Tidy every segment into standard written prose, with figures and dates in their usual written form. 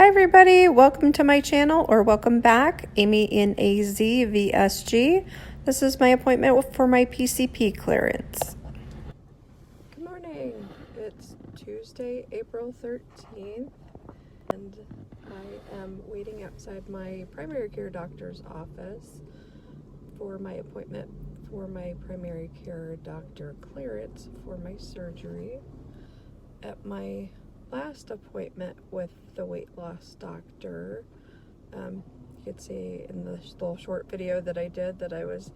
Hi everybody, welcome to my channel, or welcome back. Amy in AZ Vsg. This is my appointment for my PCP clearance. Good morning. It's Tuesday, April 13th, and I am waiting outside my primary care doctor's office for my appointment for my primary care doctor clearance for my surgery. At my last appointment with the weight loss doctor, you could see in the little short video that I did that I was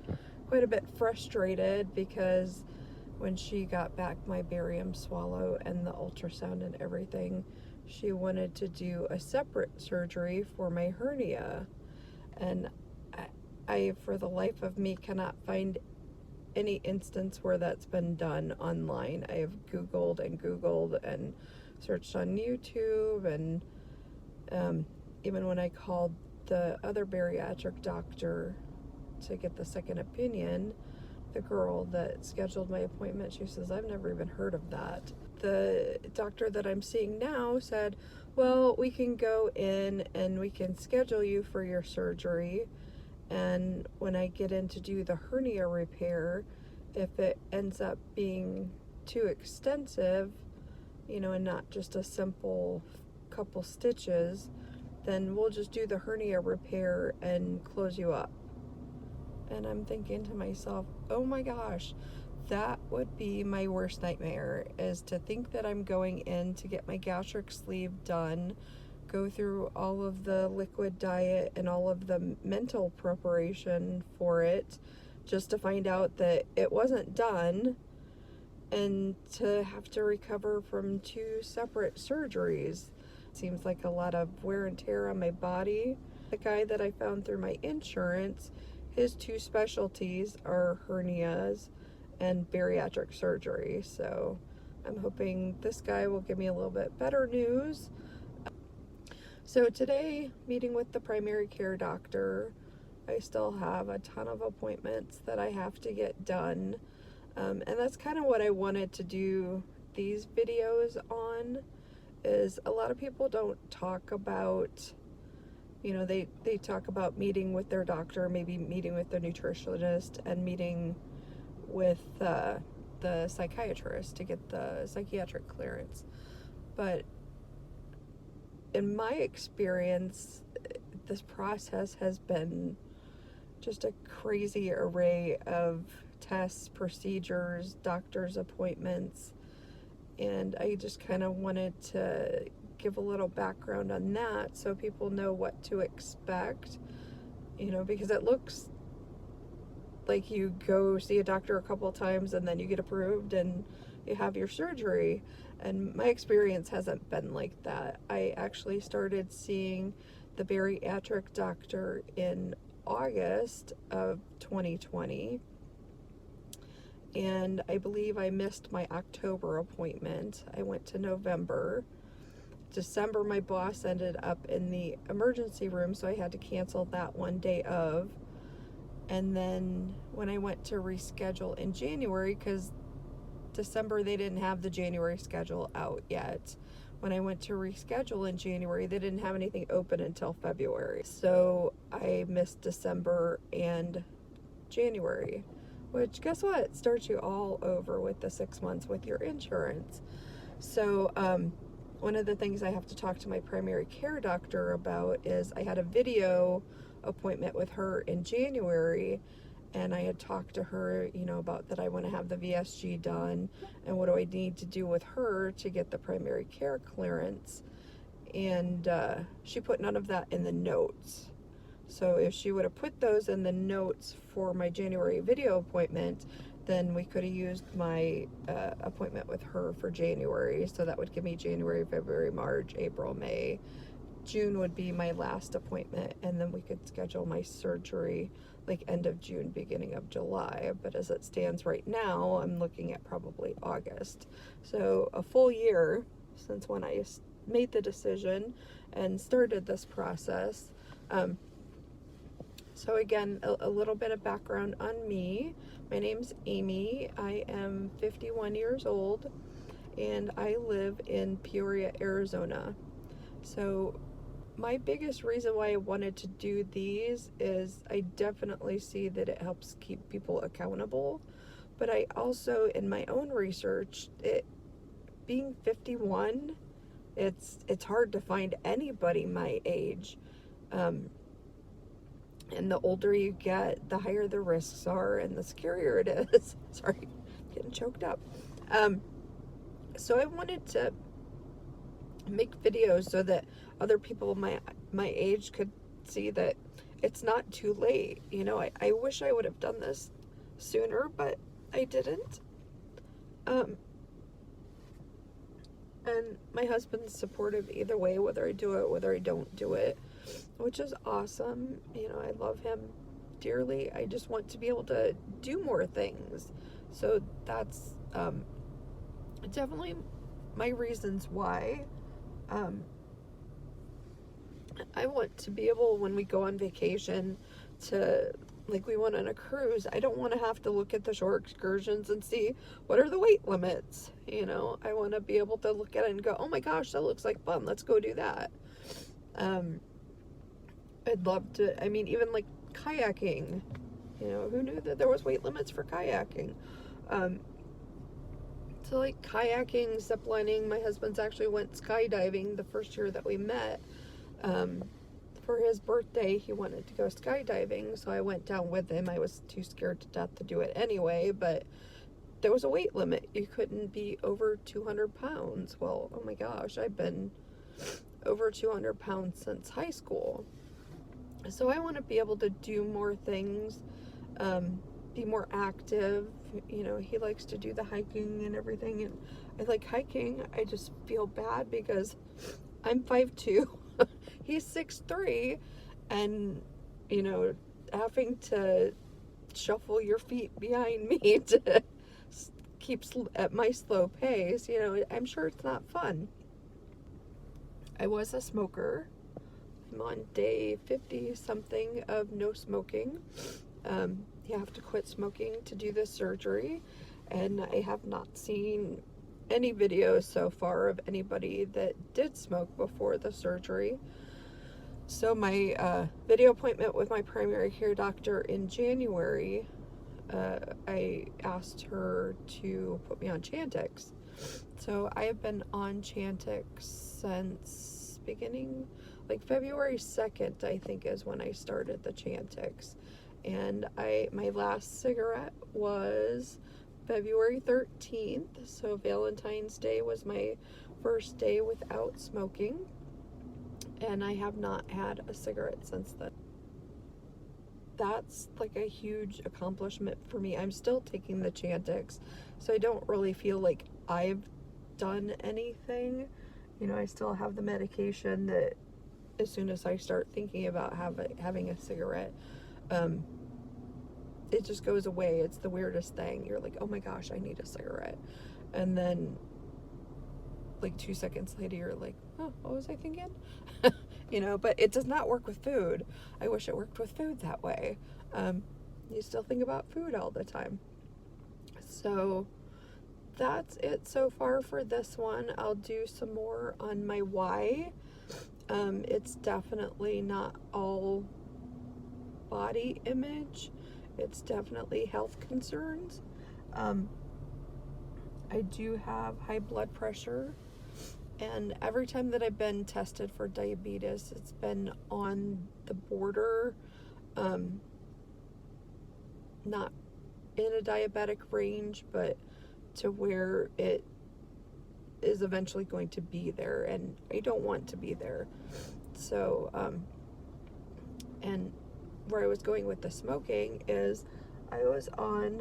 quite a bit frustrated because when she got back my barium swallow and the ultrasound and everything, she wanted to do a separate surgery for my hernia, and I for the life of me cannot find any instance where that's been done online. I have Googled and searched on YouTube, and even when I called the other bariatric doctor to get the second opinion, the girl that scheduled my appointment, she says, I've never even heard of that. The doctor that I'm seeing now said, well, we can go in and we can schedule you for your surgery, and when I get in to do the hernia repair, if it ends up being too extensive, and not just a simple couple stitches, then we'll just do the hernia repair and close you up. And I'm thinking to myself, oh my gosh, that would be my worst nightmare, is to think that I'm going in to get my gastric sleeve done, go through all of the liquid diet and all of the mental preparation for it, just to find out that it wasn't done, and to have to recover from 2 separate surgeries. Seems like a lot of wear and tear on my body. The guy that I found through my insurance, his 2 specialties are hernias and bariatric surgery, so I'm hoping this guy will give me a little bit better news. So today, meeting with the primary care doctor, I still have a ton of appointments that I have to get done. And that's kind of what I wanted to do these videos on, is a lot of people don't talk about, they talk about meeting with their doctor, maybe meeting with their nutritionist, and meeting with the psychiatrist to get the psychiatric clearance. But in my experience, this process has been just a crazy array of tests, procedures, doctor's appointments, and I just kind of wanted to give a little background on that so people know what to expect, because it looks like you go see a doctor a couple of times and then you get approved and you have your surgery. And my experience hasn't been like that. I actually started seeing the bariatric doctor in August of 2020, and I believe I missed my October appointment. I went to November. December, my boss ended up in the emergency room, so I had to cancel that one day of. And then when I went to reschedule in January, because December they didn't have the January schedule out yet. When I went to reschedule in January, they didn't have anything open until February. So I missed December and January, which, guess what? It starts you all over with the 6 months with your insurance. So one of the things I have to talk to my primary care doctor about is I had a video appointment with her in January, and I had talked to her, about that I want to have the Vsg done, and what do I need to do with her to get the primary care clearance. And she put none of that in the notes. So if she would have put those in the notes for my January video appointment, then we could have used my appointment with her for January. So that would give me January, February, March, April, May. June would be my last appointment, and then we could schedule my surgery like end of June, beginning of July. But as it stands right now, I'm looking at probably August. So a full year since when I made the decision and started this process. So again, a little bit of background on me. My name's Amy. I am 51 years old, and I live in Peoria, Arizona. So my biggest reason why I wanted to do these is I definitely see that it helps keep people accountable. But I also, in my own research, being 51, it's hard to find anybody my age. And the older you get, the higher the risks are and the scarier it is. Sorry, I'm getting choked up. So I wanted to make videos so that other people my age could see that it's not too late. You know, I wish I would have done this sooner, but I didn't. And my husband's supportive either way, whether I do it, whether I don't do it, which is awesome. You know, I love him dearly. I just want to be able to do more things. So that's definitely my reasons why. I want to be able, when we go on vacation, to, like, we went on a cruise, I don't want to have to look at the shore excursions and see what are the weight limits. You know, I want to be able to look at it and go, oh my gosh, that looks like fun, let's go do that. I'd love to, I mean, even like kayaking, you know, who knew that there was weight limits for kayaking? So like kayaking, ziplining, my husband's actually went skydiving the first year that we met. For his birthday, he wanted to go skydiving, so I went down with him. I was too scared to death to do it anyway, but there was a weight limit. You couldn't be over 200 pounds. Well, oh my gosh, I've been over 200 pounds since high school. So I want to be able to do more things, be more active. You know, he likes to do the hiking and everything, and I like hiking. I just feel bad because I'm 5'2", he's 6'3", and, you know, having to shuffle your feet behind me to keep at my slow pace, you know, I'm sure it's not fun. I was a smoker. I'm on day 50-something of no smoking. You have to quit smoking to do this surgery, and I have not seen any videos so far of anybody that did smoke before the surgery. So my video appointment with my primary care doctor in January, I asked her to put me on Chantix. So I have been on Chantix since beginning, like February 2nd, I think is when I started the Chantix. And my last cigarette was February 13th, so Valentine's Day was my first day without smoking, and I have not had a cigarette since then. That's like a huge accomplishment for me. I'm still taking the Chantix, so I don't really feel like I've done anything. You know, I still have the medication that as soon as I start thinking about having a cigarette, it just goes away. It's the weirdest thing. You're like, oh my gosh, I need a cigarette. And then like 2 seconds later, you're like, oh, what was I thinking? You know, but it does not work with food. I wish it worked with food that way. You still think about food all the time. So that's it so far for this one. I'll do some more on my why. It's definitely not all body image. It's definitely health concerns. I do have high blood pressure, and every time that I've been tested for diabetes, it's been on the border, not in a diabetic range, but to where it is eventually going to be there, and I don't want to be there. So, and where I was going with the smoking is I was on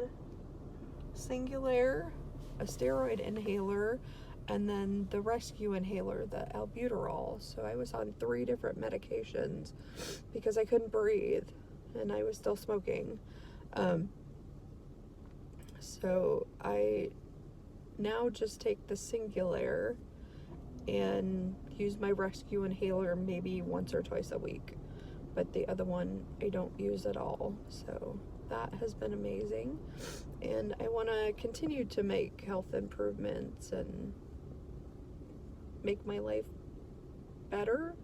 Singulair, a steroid inhaler, and then the rescue inhaler, the albuterol. So I was on 3 different medications because I couldn't breathe and I was still smoking. So I now just take the Singulair and use my rescue inhaler maybe once or twice a week, but the other one I don't use at all. So that has been amazing, and I want to continue to make health improvements and make my life better.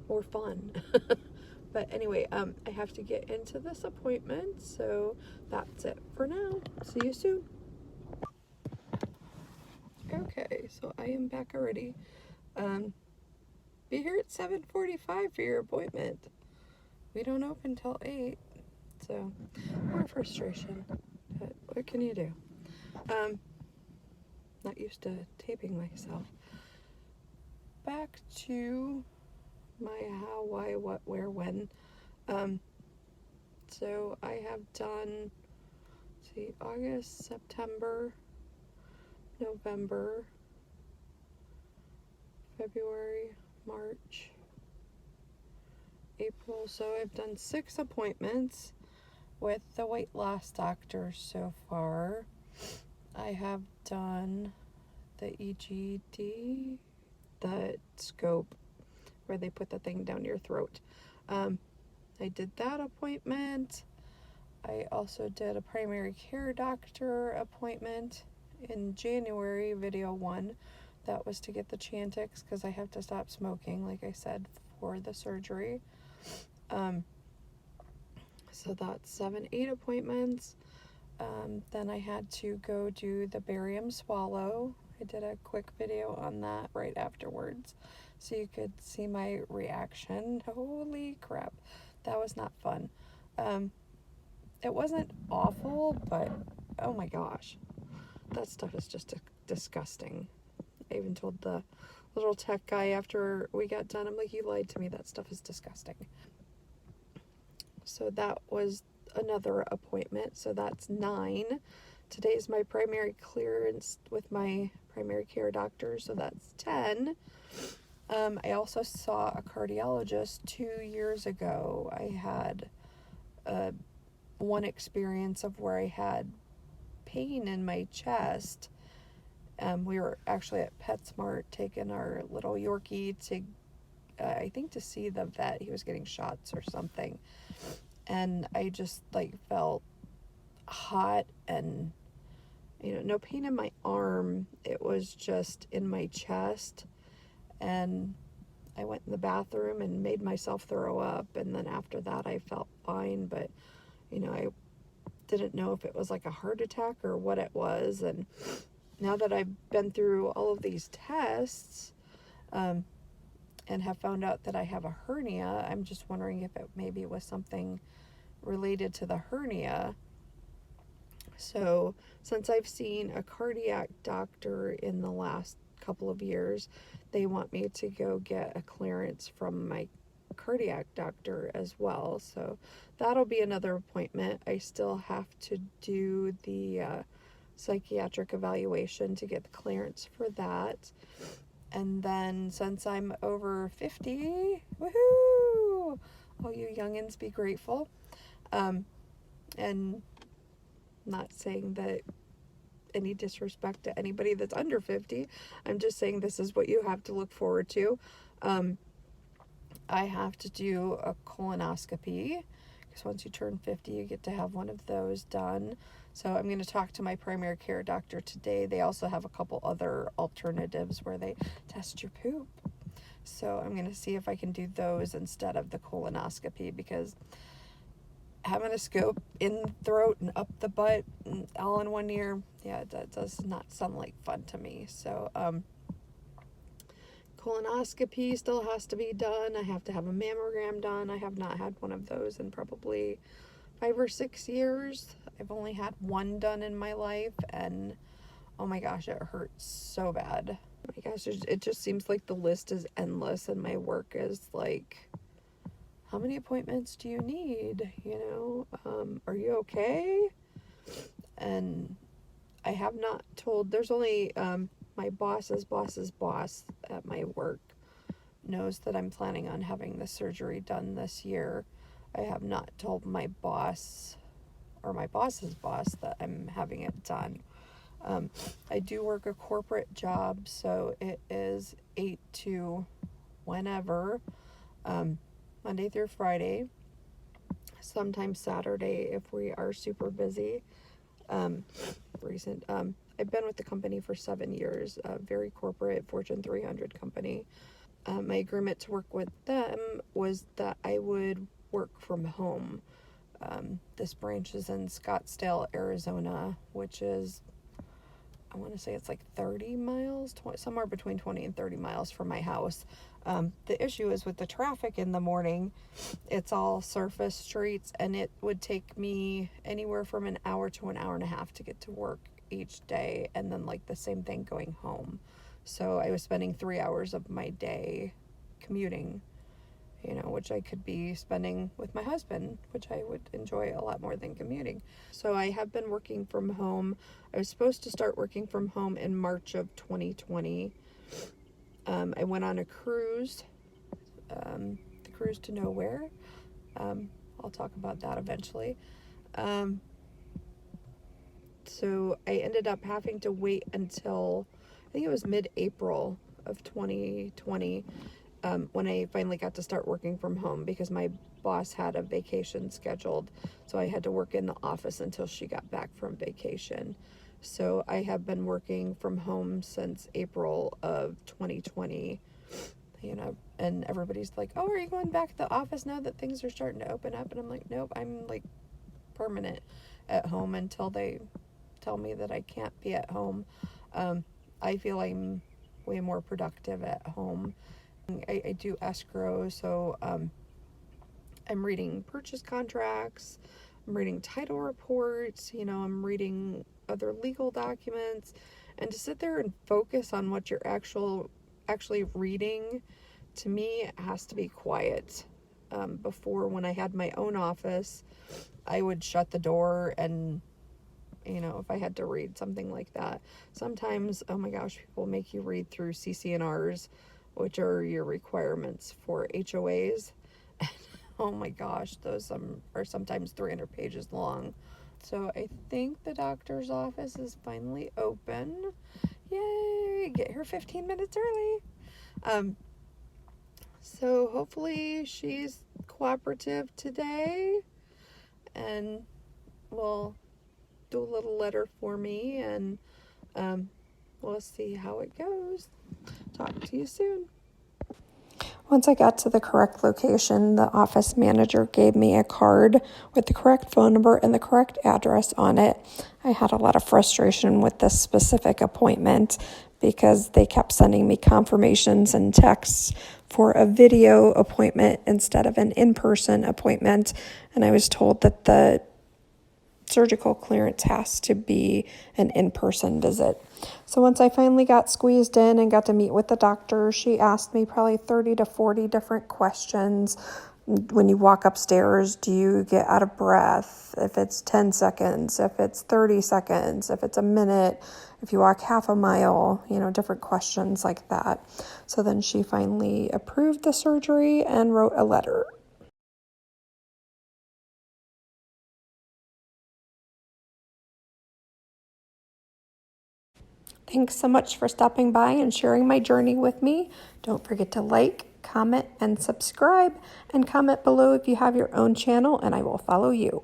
more fun. But anyway, I have to get into this appointment, so that's it for now. See you soon. Okay, so I am back already. Be here at 7:45 for your appointment. We don't open till 8, so more frustration. But what can you do? Not used to taping myself. Back to my how, why, what, where, when. So I have done, let's see, August, September, November, February, March, April. So I've done 6 appointments with the weight loss doctor so far. I have done the EGD, the scope where they put the thing down your throat. I did that appointment. I also did a primary care doctor appointment in January, video 1. That was to get the Chantix because I have to stop smoking, like I said, for the surgery. So that's 7, 8 appointments. Then I had to go do the barium swallow. I did a quick video on that right afterwards, so you could see my reaction. Holy crap, that was not fun. It wasn't awful, but oh my gosh, that stuff is just disgusting. I even told the little tech guy after we got done, I'm like, you lied to me, that stuff is disgusting. So that was another appointment, so that's 9. Today's my primary clearance with my primary care doctor, so that's 10. I also saw a cardiologist 2 years ago. I had one experience of where I had pain in my chest. We were actually at PetSmart taking our little Yorkie to, I think, to see the vet. He was getting shots or something. And I just like felt hot and, no pain in my arm. It was just in my chest. And I went in the bathroom and made myself throw up. And then after that, I felt fine. But, I didn't know if it was like a heart attack or what it was. And now that I've been through all of these tests, and have found out that I have a hernia, I'm just wondering if it maybe was something related to the hernia. So since I've seen a cardiac doctor in the last couple of years, they want me to go get a clearance from my cardiac doctor as well. So that'll be another appointment. I still have to do the psychiatric evaluation to get the clearance for that. And then since I'm over 50, woohoo! All you youngins be grateful. And not saying that any disrespect to anybody that's under 50. I'm just saying this is what you have to look forward to. I have to do a colonoscopy because once you turn 50, you get to have one of those done. So I'm going to talk to my primary care doctor today. They also have a couple other alternatives where they test your poop. So I'm going to see if I can do those instead of the colonoscopy, because having a scope in the throat and up the butt and all in one ear, yeah, that does not sound like fun to me. So colonoscopy still has to be done. I have to have a mammogram done. I have not had one of those in probably 5 or 6 years. I've only had one done in my life, and oh my gosh, it hurts so bad. Oh my gosh, it just seems like the list is endless, and my work is like, how many appointments do you need? Are you okay? And I have not told, there's only my boss's boss at my work knows that I'm planning on having the surgery done this year. I have not told my boss or my boss's boss that I'm having it done. I do work a corporate job, so it is 8 to whenever, Monday through Friday, sometimes Saturday if we are super busy. I I've been with the company for 7 years, a very corporate Fortune 300 company. My agreement to work with them was that I would work from home. This branch is in Scottsdale, Arizona, which is, I want to say it's like 30 miles, somewhere between 20 and 30 miles from my house. The issue is with the traffic in the morning. It's all surface streets, and it would take me anywhere from an hour to an hour and a half to get to work each day, and then like the same thing going home. So I was spending 3 hours of my day commuting, which I could be spending with my husband, which I would enjoy a lot more than commuting. So I have been working from home. I was supposed to start working from home in March of 2020. I went on a cruise, the cruise to nowhere. I'll talk about that eventually. So I ended up having to wait until, I think it was mid-April of 2020, when I finally got to start working from home, because my boss had a vacation scheduled. So I had to work in the office until she got back from vacation. So I have been working from home since April of 2020, and everybody's like, oh, are you going back to the office now that things are starting to open up? And I'm like, nope, I'm like permanent at home until they tell me that I can't be at home. I feel I'm way more productive at home. I do escrow, so I'm reading purchase contracts, I'm reading title reports, I'm reading other legal documents, and to sit there and focus on what you're actually reading, to me, it has to be quiet. Before, when I had my own office, I would shut the door, and if I had to read something like that, sometimes, oh my gosh, people make you read through CC&Rs, which are your requirements for HOAs. Oh my gosh, those are sometimes 300 pages long. So I think the doctor's office is finally open. Yay! Get here 15 minutes early. So hopefully she's cooperative today, and will do a little letter for me, and we'll see how it goes. Talk to you soon. Once I got to the correct location, the office manager gave me a card with the correct phone number and the correct address on it. I had a lot of frustration with this specific appointment because they kept sending me confirmations and texts for a video appointment instead of an in-person appointment. And I was told that the surgical clearance has to be an in-person visit. So once I finally got squeezed in and got to meet with the doctor, she asked me probably 30 to 40 different questions. When you walk upstairs, do you get out of breath? If it's 10 seconds, if it's 30 seconds, if it's a minute, if you walk half a mile, different questions like that. So then she finally approved the surgery and wrote a letter. Thanks so much for stopping by and sharing my journey with me. Don't forget to like, comment, and subscribe, and comment below if you have your own channel, and I will follow you.